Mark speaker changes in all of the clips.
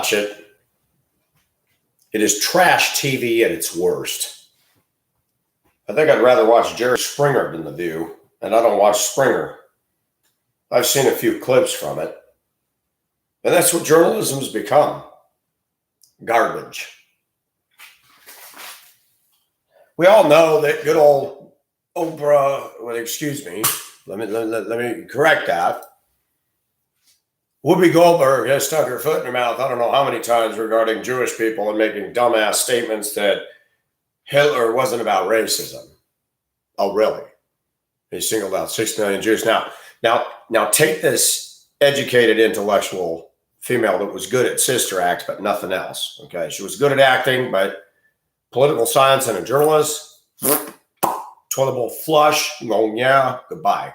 Speaker 1: watch it. It is trash TV at its worst. I think I'd rather watch Jerry Springer than The View, and I don't watch Springer. I've seen a few clips from it. And that's what journalism's become. Garbage. We all know that good old Oprah, well, excuse me, let me correct that. Whoopi Goldberg has stuck her foot in her mouth I don't know how many times regarding Jewish people and making dumbass statements that Hitler wasn't about racism. Oh, really? He singled out 6 million Jews. Now take this educated, intellectual female that was good at sister acts, but nothing else. Okay, she was good at acting, but political science and a journalist, toilet bowl flush. Oh yeah, goodbye.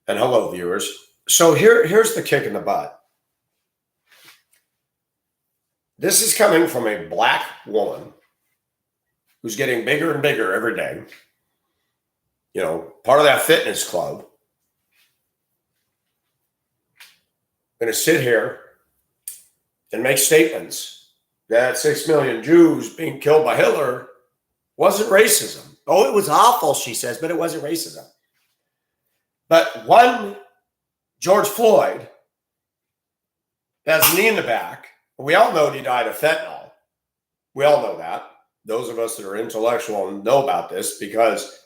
Speaker 1: And hello, viewers. So here's the kick in the butt. This is coming from a black woman who's getting bigger and bigger every day. You know, part of that fitness club. Going to sit here and make statements that 6 million Jews being killed by Hitler wasn't racism. Oh, it was awful, she says, but it wasn't racism. But one George Floyd has a knee in the back. We all know he died of fentanyl. We all know that. Those of us that are intellectual know about this because,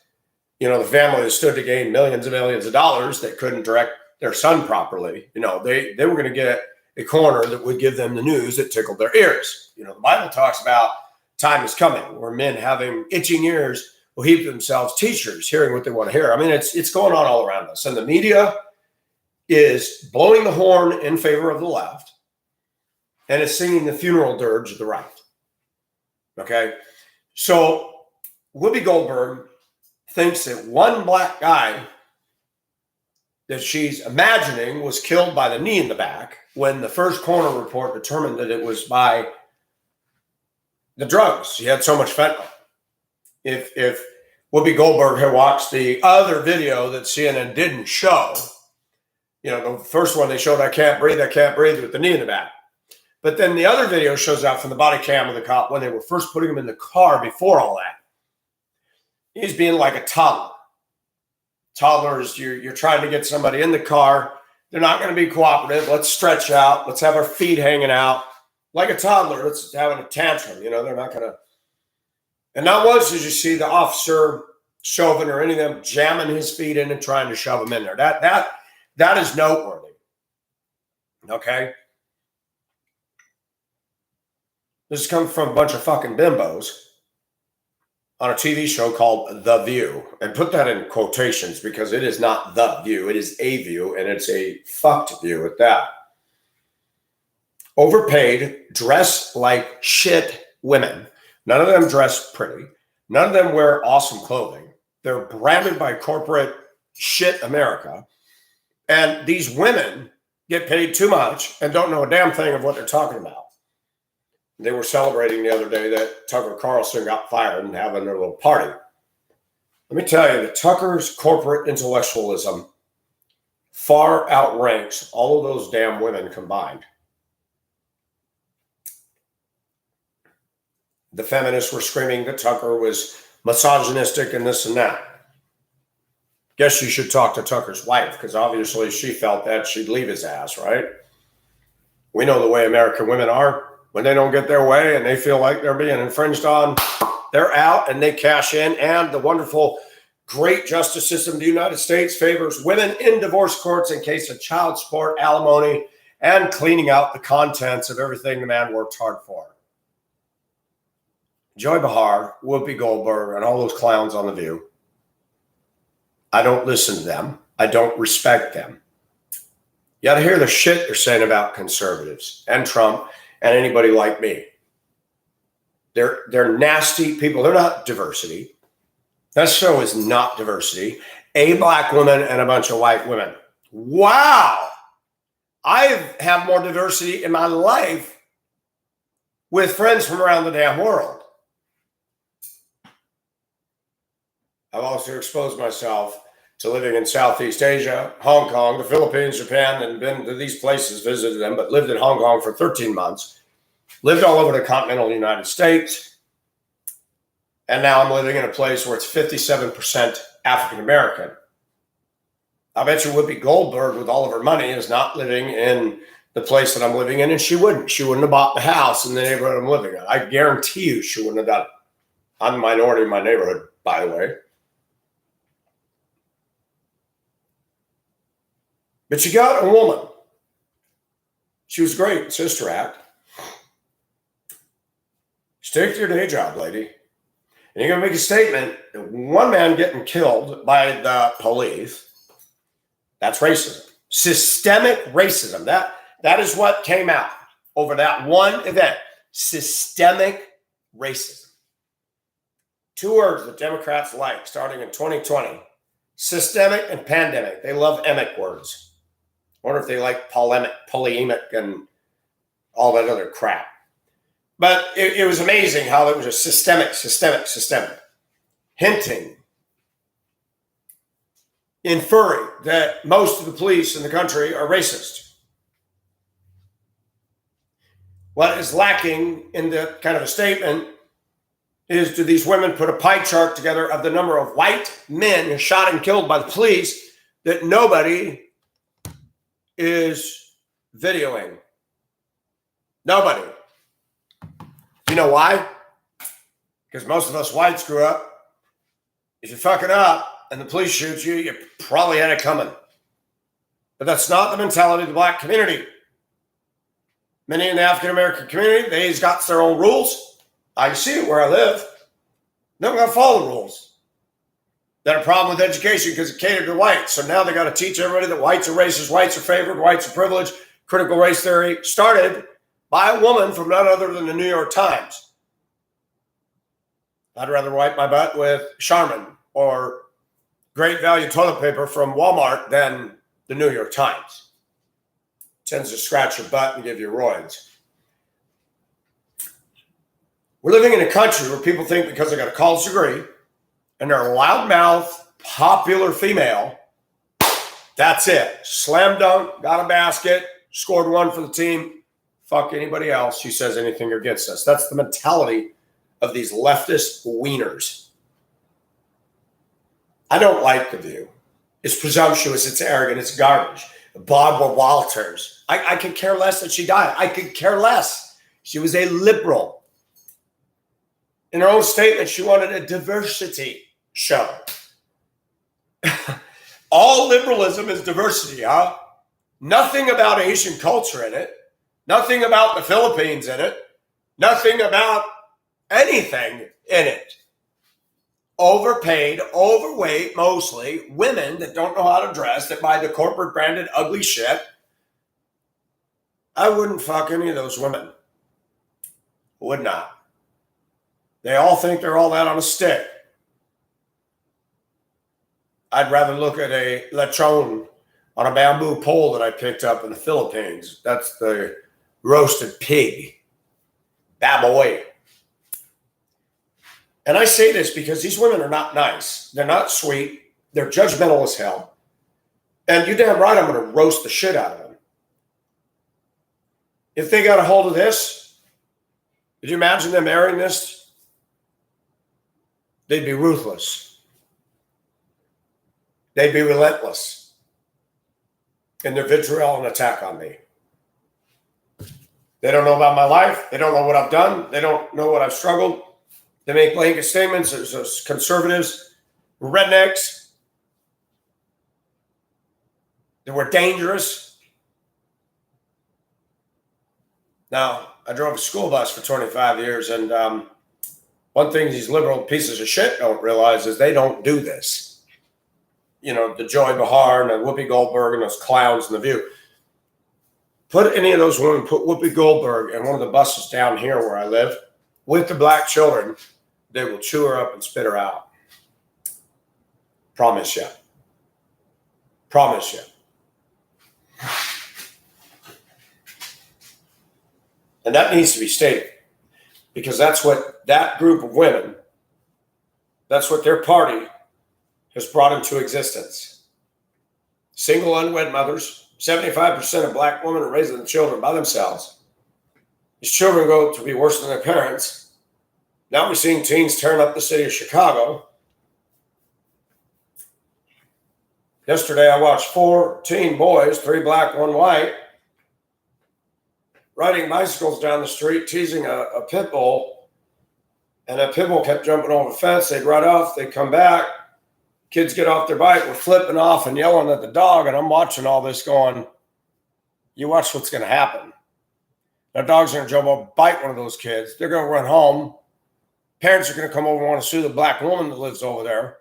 Speaker 1: you know, the family that stood to gain millions and millions of dollars that couldn't direct their son properly. You know, they were going to get a coroner that would give them the news that tickled their ears. You know, the Bible talks about time is coming where men having itching ears will heap themselves teachers, hearing what they want to hear. I mean, it's going on all around us. And the media is blowing the horn in favor of the left and is singing the funeral dirge of the right. Okay? So Whoopi Goldberg thinks that one black guy that she's imagining was killed by the knee in the back when the first coroner report determined that it was by the drugs. He had so much fentanyl. If Whoopi Goldberg had watched the other video that CNN didn't show, you know, the first one they showed, I can't breathe with the knee in the back. But then the other video shows out from the body cam of the cop when they were first putting him in the car before all that. He's being like a toddler. Toddlers, you're trying to get somebody in the car. They're not going to be cooperative. Let's stretch out. Let's have our feet hanging out. Like a toddler, let's having a tantrum. You know, they're not going to. And not once did you see the officer, Chauvin or any of them jamming his feet in and trying to shove him in there. That is noteworthy. Okay? This is coming from a bunch of fucking bimbos on a TV show called The View. And put that in quotations because it is not The View. It is a view, and it's a fucked view at that. Overpaid, dress like shit women. None of them dress pretty. None of them wear awesome clothing. They're branded by corporate shit America. And these women get paid too much and don't know a damn thing of what they're talking about. They were celebrating the other day that Tucker Carlson got fired and having their little party. Let me tell you that Tucker's corporate intellectualism far outranks all of those damn women combined. The feminists were screaming that Tucker was misogynistic and this and that. Guess you should talk to Tucker's wife because obviously she felt that she'd leave his ass, right? We know the way American women are. When they don't get their way and they feel like they're being infringed on, they're out and they cash in. And the wonderful, great justice system of the United States favors women in divorce courts in case of child support, alimony, and cleaning out the contents of everything the man worked hard for. Joy Behar, Whoopi Goldberg, and all those clowns on The View. I don't listen to them. I don't respect them. You got to hear the shit they're saying about conservatives and Trump and anybody like me. They're nasty people. They're not diversity. That show is not diversity. A black woman and a bunch of white women. Wow. I have more diversity in my life with friends from around the damn world. I've also exposed myself to living in Southeast Asia, Hong Kong, the Philippines, Japan, and been to these places, visited them, but lived in Hong Kong for 13 months, lived all over the continental United States, and now I'm living in a place where it's 57% African American. I bet you Whoopi Goldberg, with all of her money, is not living in the place that I'm living in, and she wouldn't. She wouldn't have bought the house in the neighborhood I'm living in. I guarantee you she wouldn't have done it. I'm a minority in my neighborhood, by the way. But you got a woman. She was great in Sister Act. Stick to your day job, lady. And you're going to make a statement that one man getting killed by the police, that's racism. Systemic racism. That is what came out over that one event. Systemic racism. Two words that Democrats like starting in 2020. Systemic and pandemic. They love emic words. I wonder if they like polemic, and all that other crap. But it was amazing how it was a systemic, hinting, inferring that most of the police in the country are racist. What is lacking in the kind of a statement is, do these women put a pie chart together of the number of white men shot and killed by the police that nobody is videoing? Nobody. You know why? Because most of us whites grew up, if you fuck it up and the police shoot you, you probably had it coming. But that's not the mentality of the black community. Many in the African American community, they've got their own rules. I see it where I live. They're not going to follow the rules. They had a problem with education because it catered to whites. So now they got to teach everybody that whites are racist, whites are favored, whites are privileged. Critical race theory started by a woman from none other than the New York Times. I'd rather wipe my butt with Charmin or Great Value toilet paper from Walmart than the New York Times. It tends to scratch your butt and give you roids. We're living in a country where people think because they got a college degree and they're a loudmouth, popular female, that's it. Slam dunk, got a basket, scored one for the team. Fuck anybody else who says anything against us. That's the mentality of these leftist wieners. I don't like The View. It's presumptuous, it's arrogant, it's garbage. Barbara Walters. I could care less that she died. I could care less. She was a liberal. In her own statement, she wanted a diversity show. All liberalism is diversity, huh? Nothing about Asian culture in it. Nothing about the Philippines in it. Nothing about anything in it. Overpaid, overweight, mostly women that don't know how to dress, that buy the corporate branded ugly shit. I wouldn't fuck any of those women. Would not. They all think they're all that on a stick. I'd rather look at a lechon on a bamboo pole that I picked up in the Philippines. That's the roasted pig. Baboy. And I say this because these women are not nice. They're not sweet. They're judgmental as hell. And you're damn right I'm going to roast the shit out of them. If they got a hold of this, could you imagine them airing this? They'd be ruthless. They'd be relentless in their vitriol and attack on me. They don't know about my life. They don't know what I've done. They don't know what I've struggled. They make blanket statements as conservatives, rednecks. They were dangerous. Now, I drove a school bus for 25 years, and one thing these liberal pieces of shit don't realize is they don't do this. You know, the Joy Behar and the Whoopi Goldberg and those clowns in The View. Put any of those women, put Whoopi Goldberg in one of the buses down here where I live with the black children, they will chew her up and spit her out. Promise you. Promise you. And that needs to be stated because that's what that group of women, that's what their party has brought into existence. Single unwed mothers, 75% of black women are raising children by themselves. These children go to be worse than their parents. Now we're seeing teens tearing up the city of Chicago. Yesterday, I watched 4 teen boys, 3 black, 1 white, riding bicycles down the street, teasing a pit bull. And that pit bull kept jumping over the fence. They'd run off. They'd come back. Kids get off their bike. We're flipping off and yelling at the dog. And I'm watching all this going, you watch what's going to happen. That dog's going to jump up, bite one of those kids. They're going to run home. Parents are going to come over and want to sue the black woman that lives over there.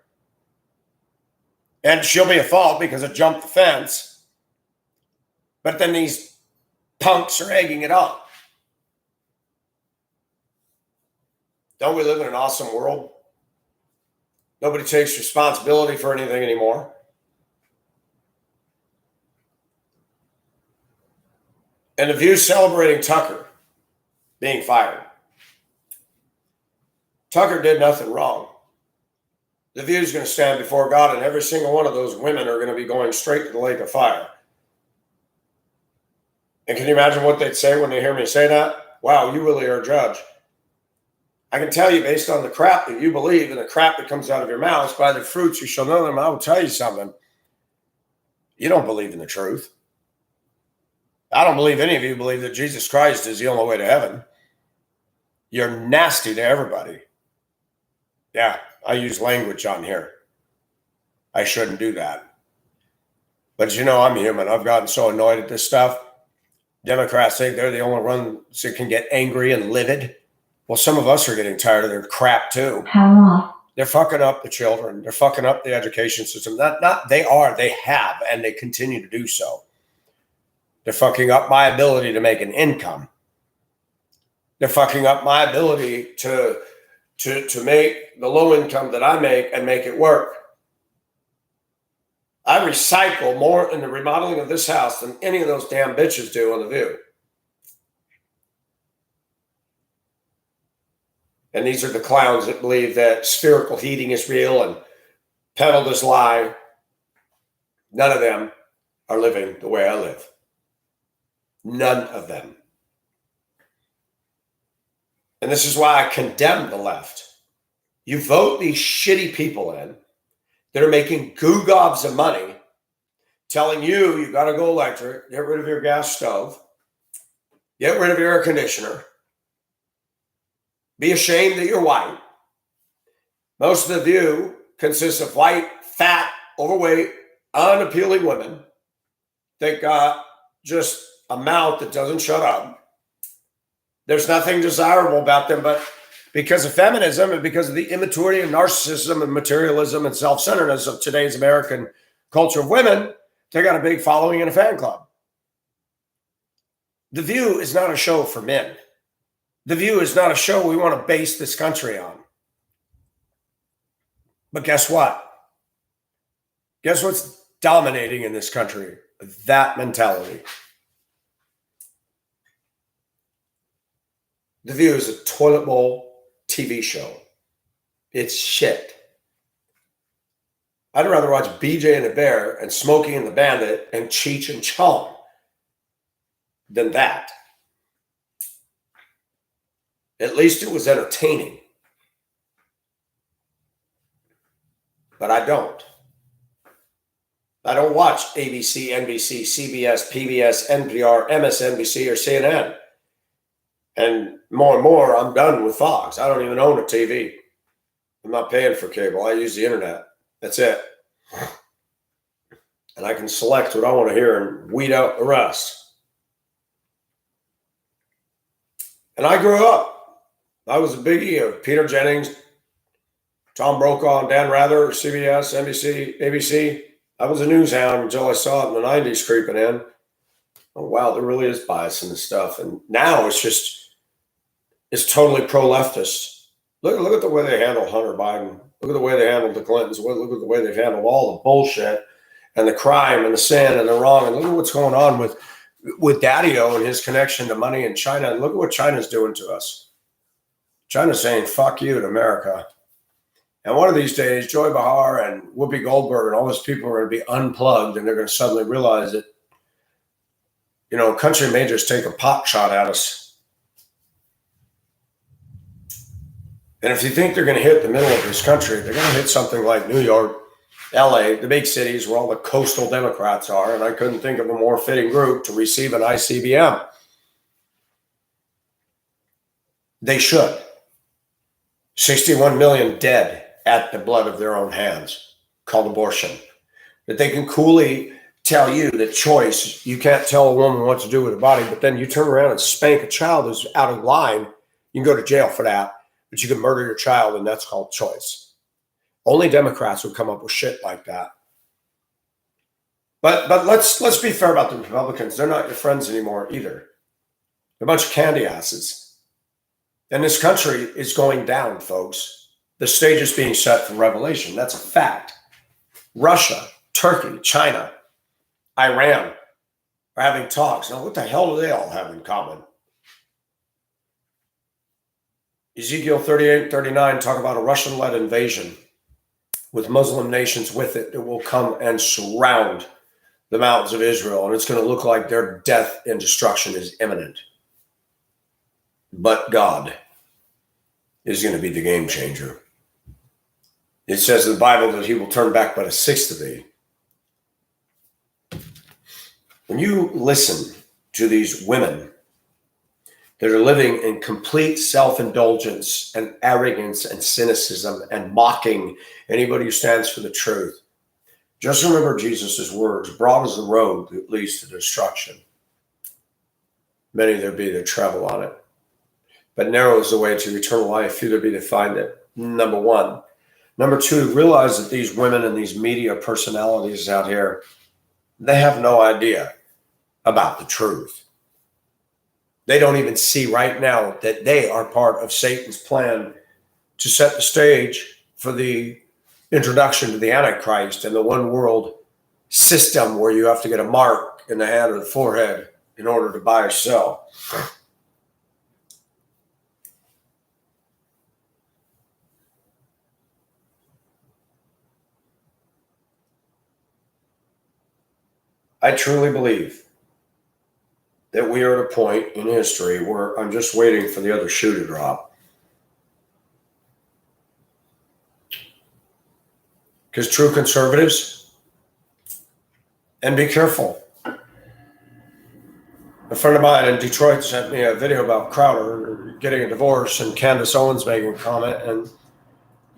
Speaker 1: And she'll be at fault because it jumped the fence. But then these punks are egging it on. Don't we live in an awesome world? Nobody takes responsibility for anything anymore. And the View celebrating Tucker being fired. Tucker did nothing wrong. The View is going to stand before God, and every single one of those women are going to be going straight to the lake of fire. And can you imagine what they'd say when they hear me say that? Wow, you really are a judge. I can tell you based on the crap that you believe and the crap that comes out of your mouths, by the fruits you shall know them. I will tell you something. You don't believe in the truth. I don't believe any of you believe that Jesus Christ is the only way to heaven. You're nasty to everybody. Yeah, I use language on here. I shouldn't do that. But you know, I'm human. I've gotten so annoyed at this stuff. Democrats think they're the only ones that can get angry and livid. Well, some of us are getting tired of their crap too. They're fucking up the children. They're fucking up the education system. They have, and they continue to do so. They're fucking up my ability to make an income. They're fucking up my ability to make the low income that I make and make it work. I recycle more in the remodeling of this house than any of those damn bitches do on The View. And these are the clowns that believe that spherical heating is real and peddle this lie. None of them are living the way I live. None of them. And this is why I condemn the left. You vote these shitty people in that are making goo gobs of money, telling you got to go electric, get rid of your gas stove, get rid of your air conditioner, be ashamed that you're white. Most of The View consists of white, fat, overweight, unappealing women. They got just a mouth that doesn't shut up. There's nothing desirable about them, but because of feminism and because of the immaturity and narcissism and materialism and self-centeredness of today's American culture of women, they got a big following and a fan club. The View is not a show for men. The View is not a show we want to base this country on. But guess what? Guess what's dominating in this country? That mentality. The View is a toilet bowl TV show. It's shit. I'd rather watch BJ and the Bear and Smokey and the Bandit and Cheech and Chong than that. At least it was entertaining. But I don't. I don't watch ABC, NBC, CBS, PBS, NPR, MSNBC, or CNN. And more, I'm done with Fox. I don't even own a TV. I'm not paying for cable. I use the internet. That's it. And I can select what I want to hear and weed out the rest. And I grew up. I was a biggie of Peter Jennings, Tom Brokaw, and Dan Rather, CBS, NBC, ABC. I was a news hound until I saw it in the 90s creeping in. Oh, wow, there really is bias in this stuff. And now it's totally pro-leftist. Look at the way they handle Hunter Biden. Look at the way they handled the Clintons. Look at the way they've handled all the bullshit and the crime and the sin and the wrong. And look at what's going on with Daddy-O and his connection to money in China. And look at what China's doing to us. China's saying, fuck you to America. And one of these days, Joy Behar and Whoopi Goldberg and all those people are going to be unplugged, and they're going to suddenly realize that, a country may just take a pot shot at us. And if you think they're going to hit the middle of this country, they're going to hit something like New York, LA, the big cities where all the coastal Democrats are. And I couldn't think of a more fitting group to receive an ICBM. They should. 61 million dead at the blood of their own hands, called abortion. That they can coolly tell you that choice, you can't tell a woman what to do with her body, but then you turn around and spank a child who's out of line. You can go to jail for that, but you can murder your child, and that's called choice. Only Democrats would come up with shit like that. But let's be fair about the Republicans. They're not your friends anymore either. They're a bunch of candy asses. And this country is going down, folks. The stage is being set for revelation. That's a fact. Russia, Turkey, China, Iran are having talks. Now, what the hell do they all have in common? Ezekiel 38 and 39 talk about a Russian-led invasion with Muslim nations with it that will come and surround the mountains of Israel. And it's going to look like their death and destruction is imminent. But God is going to be the game changer. It says in the Bible that he will turn back but a sixth of thee. When you listen to these women that are living in complete self-indulgence and arrogance and cynicism and mocking anybody who stands for the truth, just remember Jesus' words, broad is the road that leads to destruction. Many there be that travel on it. But narrow is the way to eternal life, few there be that find it. Number one. Number two, realize that these women and these media personalities out here, they have no idea about the truth. They don't even see right now that they are part of Satan's plan to set the stage for the introduction to the Antichrist and the one world system where you have to get a mark in the hand or the forehead in order to buy or sell. I truly believe that we are at a point in history where I'm just waiting for the other shoe to drop. Because true conservatives, and be careful. A friend of mine in Detroit sent me a video about Crowder getting a divorce and Candace Owens making a comment. And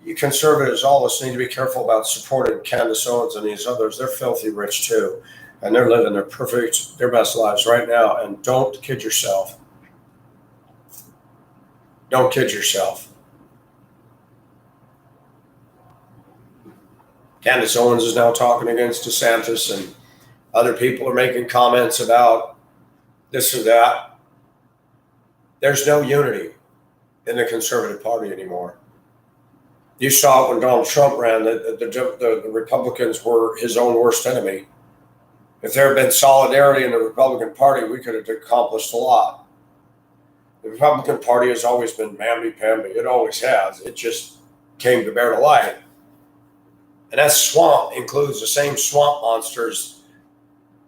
Speaker 1: you conservatives, all of us need to be careful about supporting Candace Owens and these others. They're filthy rich too. And they're living their best lives right now. And don't kid yourself. Don't kid yourself. Candace Owens is now talking against DeSantis, and other people are making comments about this or that. There's no unity in the conservative party anymore. You saw it when Donald Trump ran, the Republicans were his own worst enemy. If there had been solidarity in the Republican Party, we could have accomplished a lot. The Republican Party has always been mamby-pamby. It always has. It just came to bear to light. And that swamp includes the same swamp monsters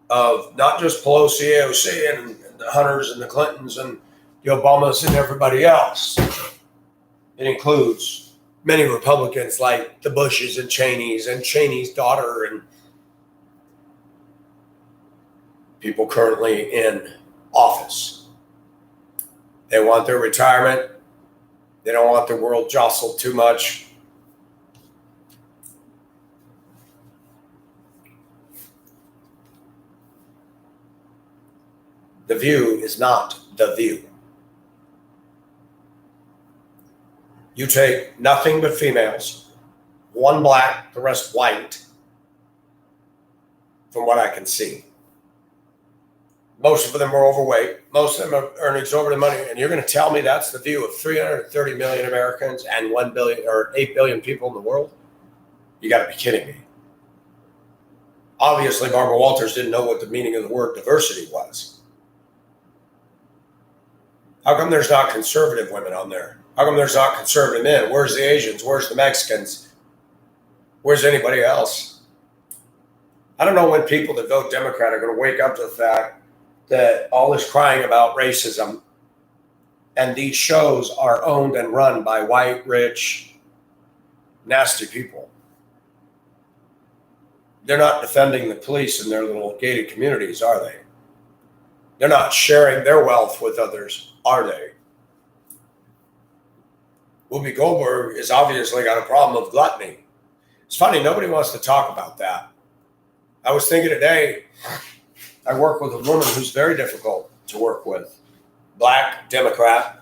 Speaker 1: of not just Pelosi, AOC, and the Hunters and the Clintons and the Obamas and everybody else. It includes many Republicans like the Bushes and Cheney's daughter and people currently in office. They want their retirement. They don't want the world jostled too much. The View is not The View. You take nothing but females, one black, the rest white, from what I can see. Most of them are overweight. Most of them earn exorbitant money. And you're going to tell me that's the view of 330 million Americans and 1 billion or 8 billion people in the world? You got to be kidding me. Obviously, Barbara Walters didn't know what the meaning of the word diversity was. How come there's not conservative women on there? How come there's not conservative men? Where's the Asians? Where's the Mexicans? Where's anybody else? I don't know when people that vote Democrat are going to wake up to the fact that all this crying about racism and these shows are owned and run by white, rich, nasty people. They're not defending the police in their little gated communities, are they? They're not sharing their wealth with others, are they? Whoopi Goldberg has obviously got a problem of gluttony. It's funny, nobody wants to talk about that. I was thinking today, I work with a woman who's very difficult to work with. Black, Democrat,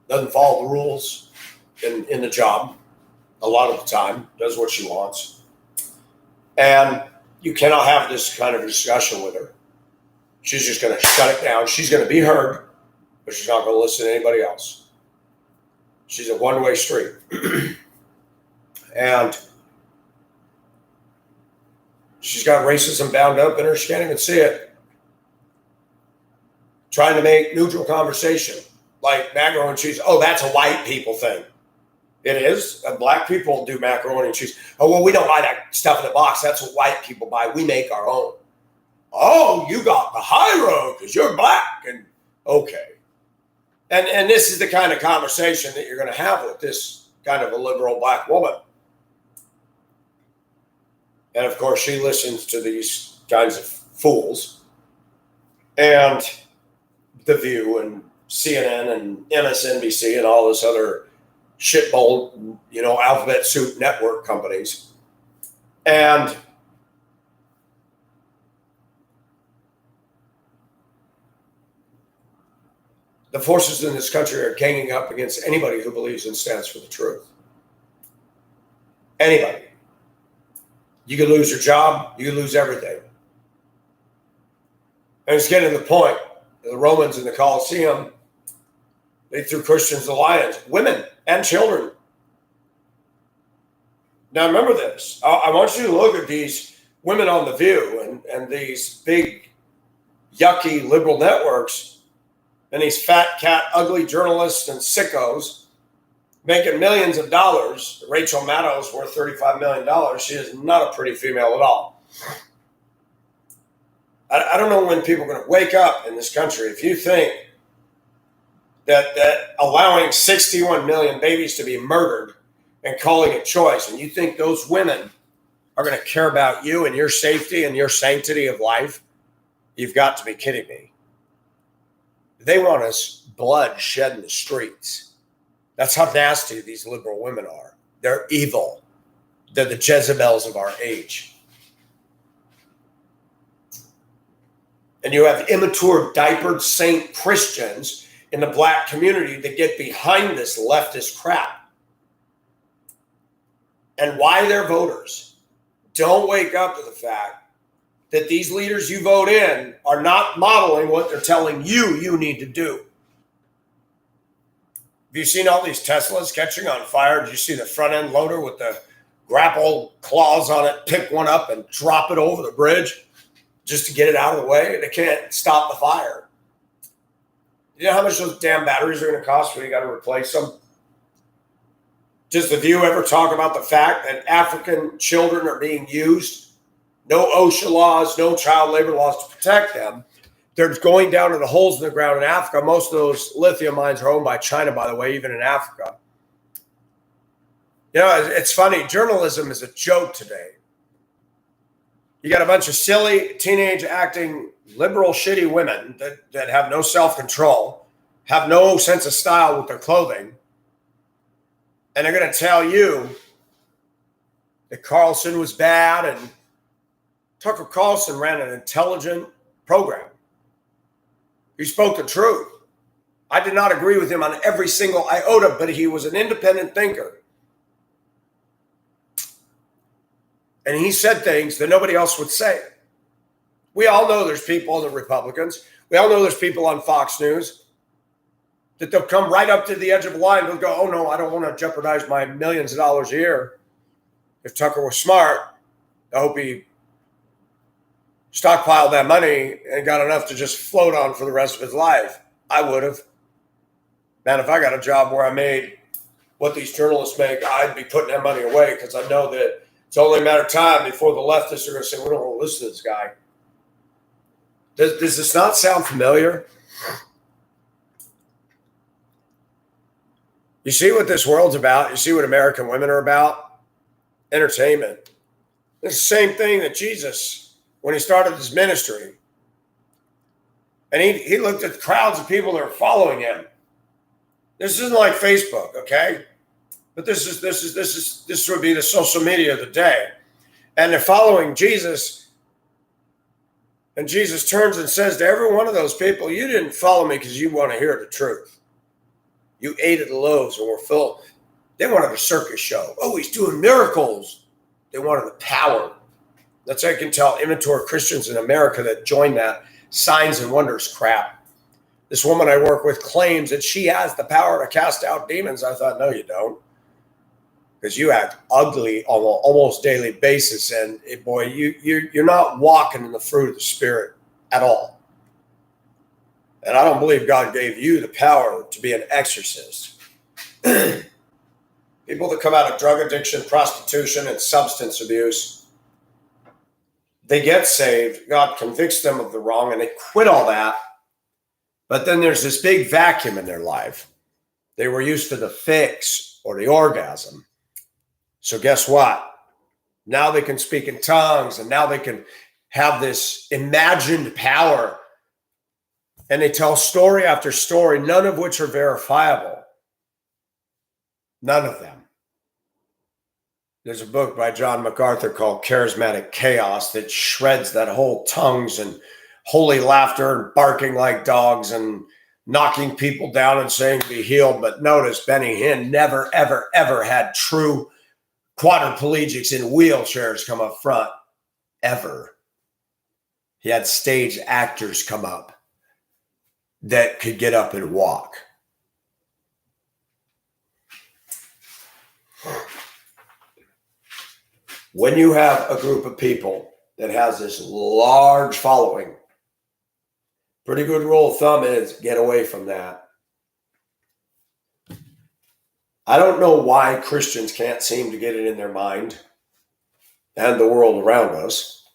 Speaker 1: doesn't follow the rules in the job a lot of the time, does what she wants. And you cannot have this kind of discussion with her. She's just going to shut it down. She's going to be heard, but she's not going to listen to anybody else. She's a one-way street. And she's got racism bound up in her. She can't even see it. Trying to make neutral conversation, like macaroni and cheese. Oh, that's a white people thing. It is. Black people do macaroni and cheese. Oh, well, we don't buy that stuff in the box. That's what white people buy. We make our own. Oh, you got the high road because you're black. And okay. And this is the kind of conversation that you're going to have with this kind of a liberal black woman. And of course, she listens to these kinds of fools. And The View and CNN and MSNBC and all this other shitbowl, alphabet soup network companies. And the forces in this country are ganging up against anybody who believes and stands for the truth. Anybody. You could lose your job. You could lose everything. And it's getting to the point. The Romans in the Colosseum, they threw Christians to lions, women and children. Now remember this. I want you to look at these women on The View and these big, yucky liberal networks and these fat cat, ugly journalists and sickos making millions of dollars. Rachel Maddow's worth $35 million. She is not a pretty female at all. I don't know when people are going to wake up in this country. If you think that allowing 61 million babies to be murdered and calling it choice, and you think those women are going to care about you and your safety and your sanctity of life, you've got to be kidding me. They want us blood shed in the streets. That's how nasty these liberal women are. They're evil. They're the Jezebels of our age. And you have immature, diapered saint Christians in the black community that get behind this leftist crap. And why their voters don't wake up to the fact that these leaders you vote in are not modeling what they're telling you need to do. Have you seen all these Teslas catching on fire? Did you see the front end loader with the grapple claws on it, pick one up and drop it over the bridge just to get it out of the way? They can't stop the fire. You know how much those damn batteries are going to cost when you got to replace them? Does The View ever talk about the fact that African children are being used? No OSHA laws, no child labor laws to protect them. They're going down to the holes in the ground in Africa. Most of those lithium mines are owned by China, by the way, even in Africa. It's funny. Journalism is a joke today. You got a bunch of silly, teenage acting, liberal, shitty women that have no self-control, have no sense of style with their clothing. And they're going to tell you that Carlson was bad, and Tucker Carlson ran an intelligent program. He spoke the truth. I did not agree with him on every single iota, but he was an independent thinker. And he said things that nobody else would say. We all know there's people in the Republicans. We all know there's people on Fox News that they'll come right up to the edge of the line. They'll go, oh, no, I don't want to jeopardize my millions of dollars a year. If Tucker was smart, I hope he stockpiled that money and got enough to just float on for the rest of his life. I would have. Man, if I got a job where I made what these journalists make, I'd be putting that money away because I know that it's only a matter of time before the leftists are going to say, we don't want to listen to this guy. Does this not sound familiar? You see what this world's about? You see what American women are about? Entertainment. It's the same thing that Jesus, when he started his ministry, and he looked at the crowds of people that are following him. This isn't like Facebook, okay? But this would be the social media of the day. And they're following Jesus. And Jesus turns and says to every one of those people, you didn't follow me because you want to hear the truth. You ate at the loaves and were full. They wanted a circus show. Oh, he's doing miracles. They wanted the power. That's how you can tell immature Christians in America that join that signs and wonders crap. This woman I work with claims that she has the power to cast out demons. I thought, no, you don't. Because you act ugly on an almost daily basis. And boy, you're not walking in the fruit of the Spirit at all. And I don't believe God gave you the power to be an exorcist. People that come out of drug addiction, prostitution, and substance abuse, they get saved. God convicts them of the wrong and they quit all that. But then there's this big vacuum in their life. They were used to the fix or the orgasm. So guess what? Now they can speak in tongues and now they can have this imagined power. And they tell story after story, none of which are verifiable. None of them. There's a book by John MacArthur called Charismatic Chaos that shreds that whole tongues and holy laughter and barking like dogs and knocking people down and saying be healed. But notice Benny Hinn never, ever, ever had true quadriplegics in wheelchairs come up front. Ever. He had stage actors come up that could get up and walk. When you have a group of people that has this large following, pretty good rule of thumb is get away from that. I don't know why Christians can't seem to get it in their mind and the world around us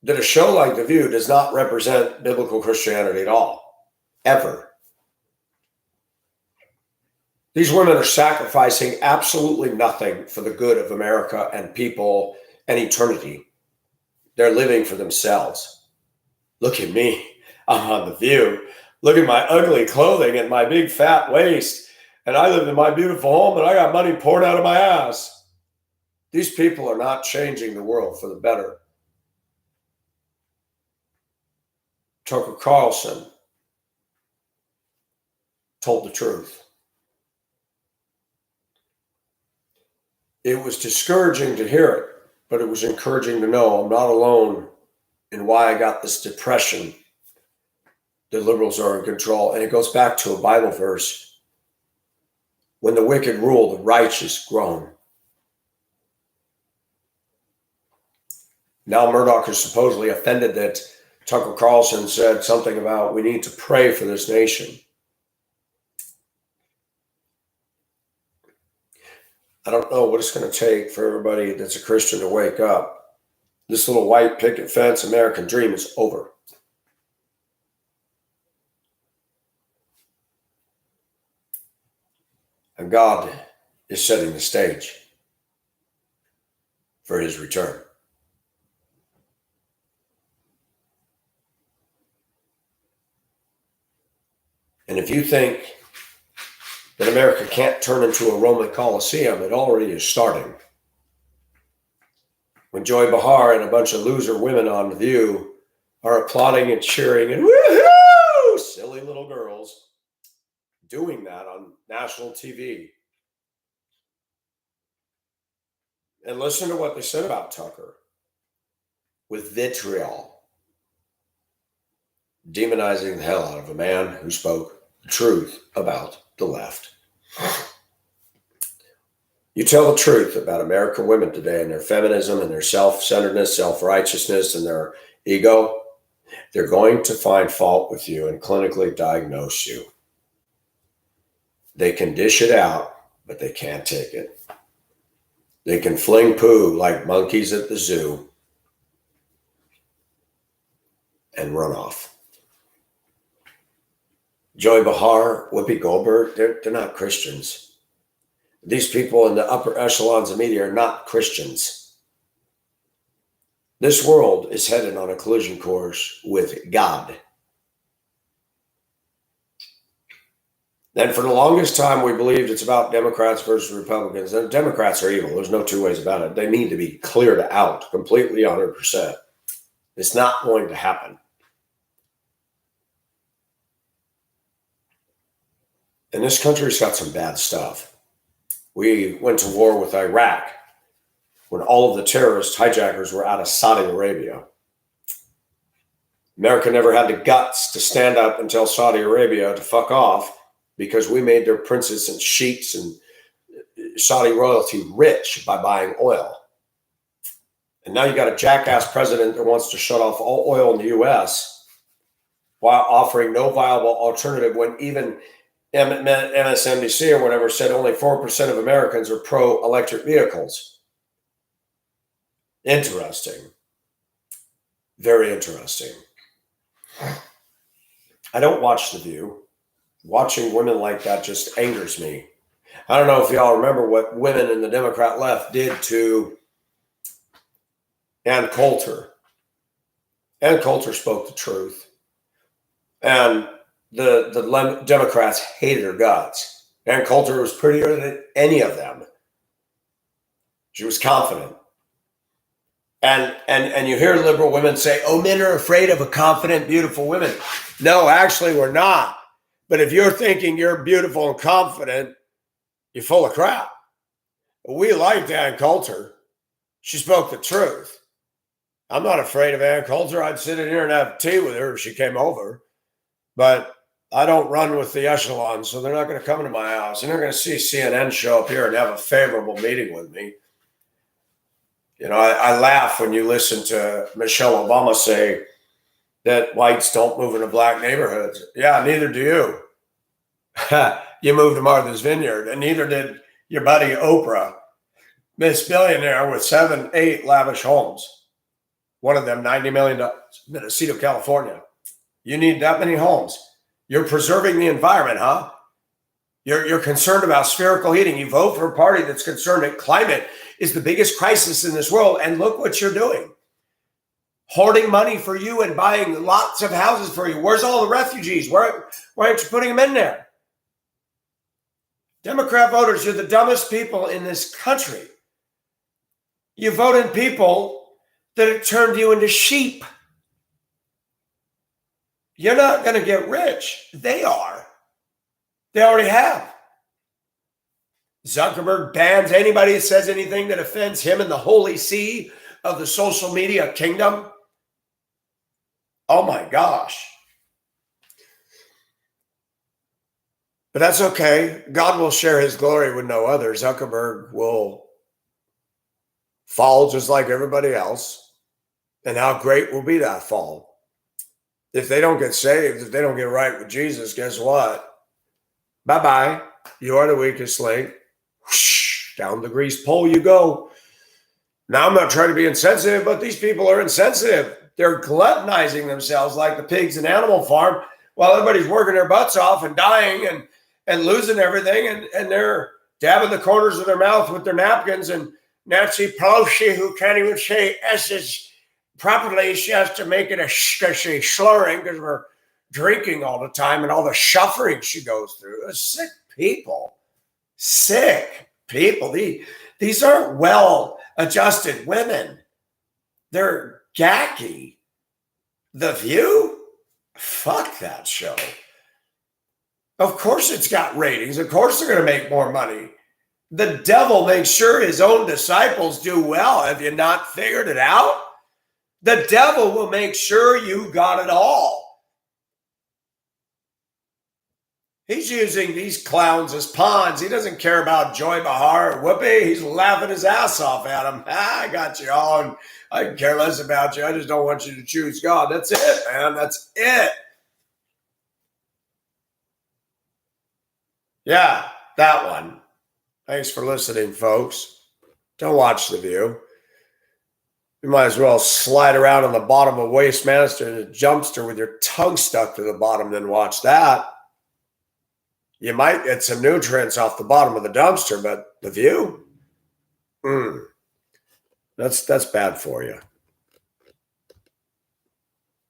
Speaker 1: that a show like The View does not represent biblical Christianity at all. Ever. These women are sacrificing absolutely nothing for the good of America and people and eternity. They're living for themselves. Look at me. I'm on The View. Look at my ugly clothing and my big fat waist. And I live in my beautiful home and I got money poured out of my ass. These people are not changing the world for the better. Tucker Carlson told the truth. It was discouraging to hear it, but it was encouraging to know I'm not alone in why I got this depression. The liberals are in control. And it goes back to a Bible verse. When the wicked rule, the righteous groan. Now Murdoch is supposedly offended that Tucker Carlson said something about we need to pray for this nation. I don't know what it's going to take for everybody that's a Christian to wake up. This little white picket fence American dream is over. And God is setting the stage for his return. And if you think that America can't turn into a Roman Colosseum, it already is starting. When Joy Behar and a bunch of loser women on The View are applauding and cheering and woohoo, silly little girls doing that on national TV. And listen to what they said about Tucker with vitriol, demonizing the hell out of a man who spoke the truth about the left. You tell the truth about American women today and their feminism and their self-centeredness, self-righteousness, and their ego, they're going to find fault with you and clinically diagnose you. They can dish it out but they can't take it. They can fling poo like monkeys at the zoo and run off. Joy Behar, Whoopi Goldberg, they're not Christians. These people in the upper echelons of media are not Christians. This world is headed on a collision course with God. And for the longest time, we believed it's about Democrats versus Republicans. And Democrats are evil. There's no two ways about it. They need to be cleared out completely, 100%. It's not going to happen. And this country's got some bad stuff. We went to war with Iraq when all of the terrorist hijackers were out of Saudi Arabia. America never had the guts to stand up and tell Saudi Arabia to fuck off, because we made their princes and sheiks and Saudi royalty rich by buying oil. And now you got a jackass president that wants to shut off all oil in the U.S. while offering no viable alternative, when even MSNBC or whatever said only 4% of Americans are pro-electric vehicles. Interesting. Very interesting. I don't watch The View. Watching women like that just angers me. I don't know if y'all remember what women in the Democrat left did to Ann Coulter. Ann Coulter spoke the truth. And the Democrats hated her guts. Ann Coulter was prettier than any of them. She was confident. And you hear liberal women say, oh, men are afraid of a confident, beautiful woman. No, actually, we're not. But if you're thinking you're beautiful and confident, you're full of crap. We liked Ann Coulter. She spoke the truth. I'm not afraid of Ann Coulter. I'd sit in here and have tea with her if she came over. But I don't run with the echelons, so they're not going to come into my house. They're not going to see CNN show up here and have a favorable meeting with me. You know, I laugh when you listen to Michelle Obama say that whites don't move into black neighborhoods. Yeah, neither do you. You moved to Martha's Vineyard, and neither did your buddy Oprah, Miss Billionaire with 7, 8 lavish homes. One of them, $90 million, Mendocino, California. You need that many homes. You're preserving the environment, huh? You're concerned about spherical heating. You vote for a party that's concerned that climate is the biggest crisis in this world, and look what you're doing. Hoarding money for you and buying lots of houses for you. Where's all the refugees? Why aren't you putting them in there? Democrat voters, you're the dumbest people in this country. You vote in people that have turned you into sheep. You're not going to get rich. They are. They already have. Zuckerberg bans anybody that says anything that offends him in the holy see of the social media kingdom. Oh my gosh. But that's okay. God will share his glory with no other. Zuckerberg will fall just like everybody else. And how great will be that fall? If they don't get saved, if they don't get right with Jesus, guess what? Bye-bye. You are the weakest link. Whoosh, down the greased pole you go. Now, I'm not trying to be insensitive, but these people are insensitive. They're gluttonizing themselves like the pigs in Animal Farm while everybody's working their butts off and dying and losing everything. And they're dabbing the corners of their mouth with their napkins. And Nancy Pelosi, who can't even say S's properly, she has to make it a slurring because we're drinking all the time and all the suffering she goes through. Sick people. Sick people. These aren't well-adjusted women. They're gacky. The View? Fuck that show. Of course it's got ratings. Of course they're going to make more money. The devil makes sure his own disciples do well. Have you not figured it out? The devil will make sure you got it all. He's using these clowns as pawns. He doesn't care about Joy Behar or Whoopi. He's laughing his ass off at them. I got you all, and I can care less about you. I just don't want you to choose God. That's it, man. That's it. Yeah, that one. Thanks for listening, folks. Don't watch The View. You might as well slide around on the bottom of Wastemaster in a jumpster with your tongue stuck to the bottom than watch that. You might get some nutrients off the bottom of the dumpster, but The View? That's bad for you.